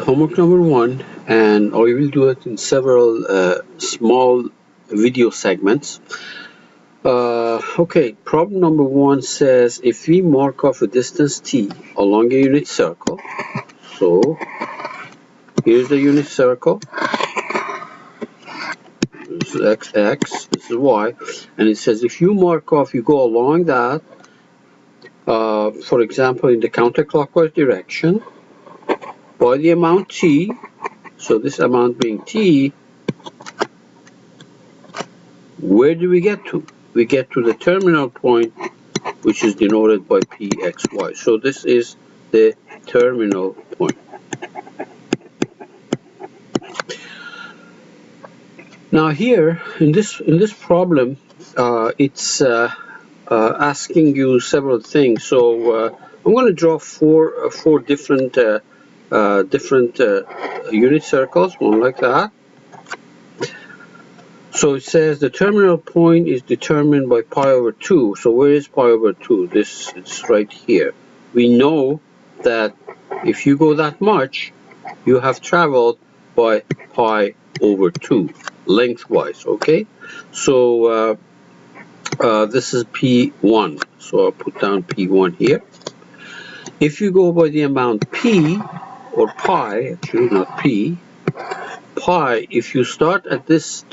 homework number 1, and I will do it in several small video segments. Okay, problem number 1 says if we mark off a distance t along a unit circle, so here's the unit circle, this is x, this is y, and it says if you mark off, you go along that, for example in the counterclockwise direction, by the amount t, so this amount being t, where do we get to? We get to the terminal point, which is denoted by pxy. So this is the terminal point. Now here in this problem, it's asking you several things. So I'm going to draw four different unit circles, one like that. So it says the terminal point is determined by pi over 2. So where is pi over 2? This is right here. We know that if you go that much, you have traveled by pi over 2, lengthwise, okay? So this is P1. So I'll put down P1 here. If you go by the amount P, or pi, actually not P, pi, if you start at this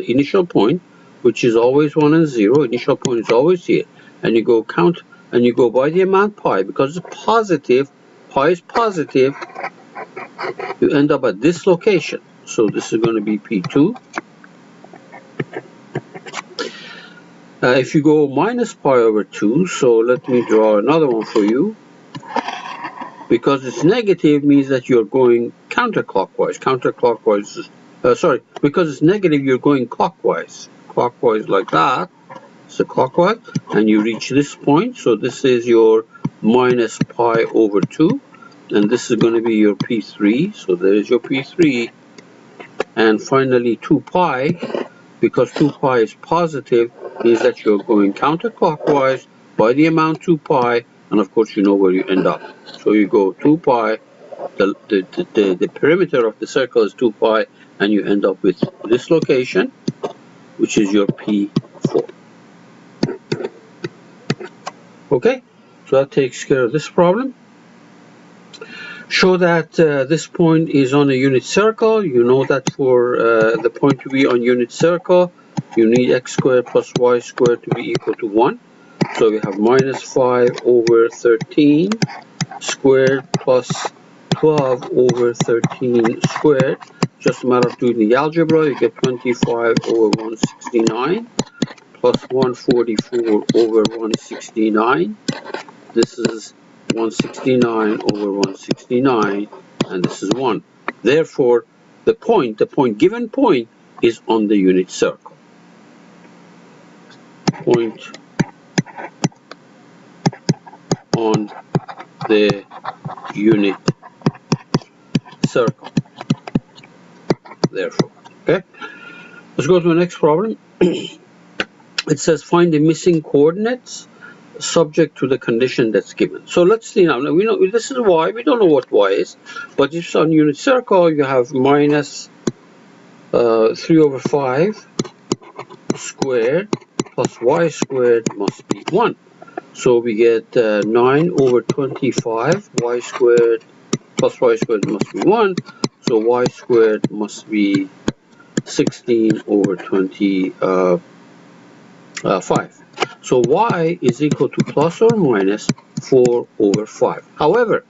initial point, which is always 1 and 0, initial point is always here, and you go count, and you go by the amount pi, because it's positive, pi is positive, you end up at this location. So this is going to be P2. If you go minus pi over 2, so let me draw another one for you. Because it's negative means that you're going counterclockwise. Because it's negative, you're going clockwise. Clockwise like that. So clockwise, and you reach this point. So this is your minus pi over 2. And this is going to be your P3. So there's your P3. And finally 2 pi, because 2 pi is positive, means that you're going counterclockwise by the amount 2 pi. And of course, you know where you end up. So you go 2 pi, the perimeter of the circle is 2 pi, and you end up with this location, which is your P4. Okay, so that takes care of this problem. Show that this point is on a unit circle. You know that for the point to be on unit circle, you need x squared plus y squared to be equal to 1. So we have minus 5 over 13 squared plus 12 over 13 squared. Just a matter of doing the algebra. You get 25 over 169 plus 144 over 169. This is 169 over 169, and this is 1. Therefore, the given point is on the unit circle. Point on the unit circle. Therefore, okay. Let's go to the next problem. It says find the missing coordinates subject to the condition that's given. So let's see now. We know this is y. We don't know what y is, but if it's on unit circle, you have minus 3 over 5 squared plus y squared must be 1. So we get 9 over 25 y squared plus y squared must be 1. So y squared must be 16 over 25. So y is equal to plus or minus 4 over 5. However,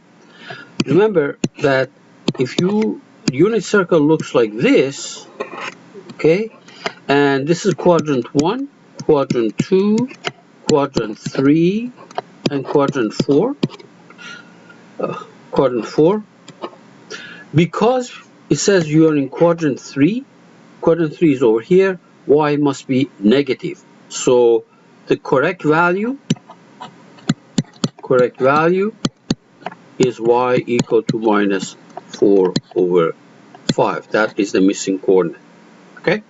remember that if unit circle looks like this, okay, and this is quadrant 1, quadrant 2, quadrant 3, and quadrant 4. Quadrant 4. Because it says you are in quadrant 3 is over here, y must be negative. So the correct value is y equal to minus 4 over 5. That is the missing coordinate. Okay?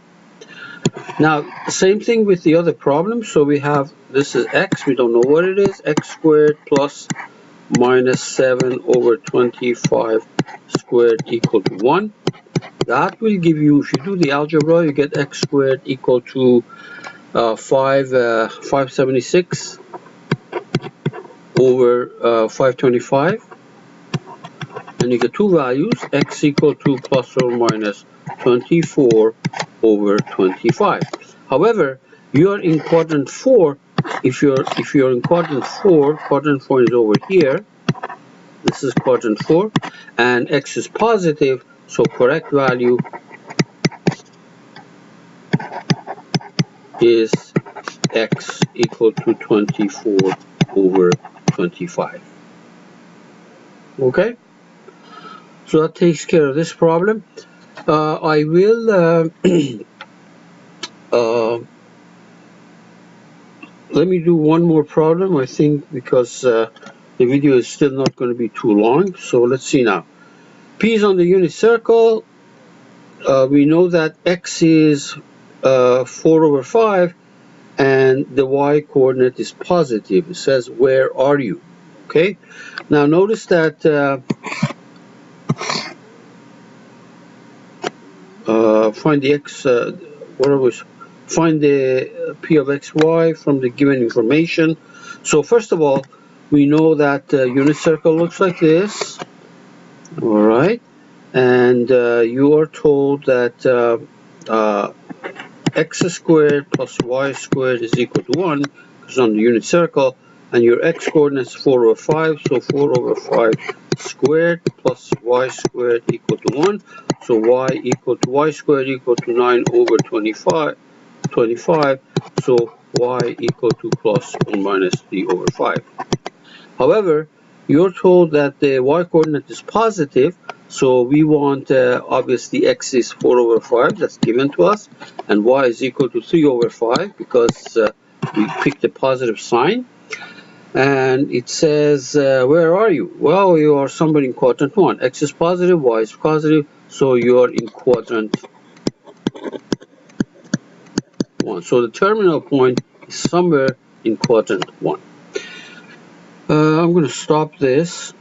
Now, same thing with the other problem. So we have, this is x, we don't know what it is, x squared plus minus 7 over 25 squared equal to 1. That will give you, if you do the algebra, you get x squared equal to 576 over 525. And you get two values, x equal to plus or minus 24 over 25. However, you are in quadrant 4. If you're in quadrant 4 is over here. This is quadrant 4, and x is positive, so correct value is x equal to 24 over 25. Okay? So that takes care of this problem. I will let me do one more problem, I think, because the video is still not going to be too long. So let's see now. P is on the unit circle. We know that x is 4 over 5, and the y coordinate is positive. It says, where are you? Okay. Now notice that find the x, find the p of xy from the given information. So first of all, we know that the unit circle looks like this. All right, and you are told that x squared plus y squared is equal to 1, because on the unit circle, and your x coordinate is 4 over 5, so 4 over 5 squared plus y squared equal to 1. So y equal to y squared equal to 9 over 25. So y equal to plus or minus 3 over 5. However, you're told that the y coordinate is positive, so we want, obviously, x is 4 over 5, that's given to us, and y is equal to 3 over 5 because we picked a positive sign. And it says, where are you? Well, you are somewhere in quadrant 1. X is positive, y is positive, so you are in quadrant 1. So the terminal point is somewhere in quadrant 1. I'm going to stop this.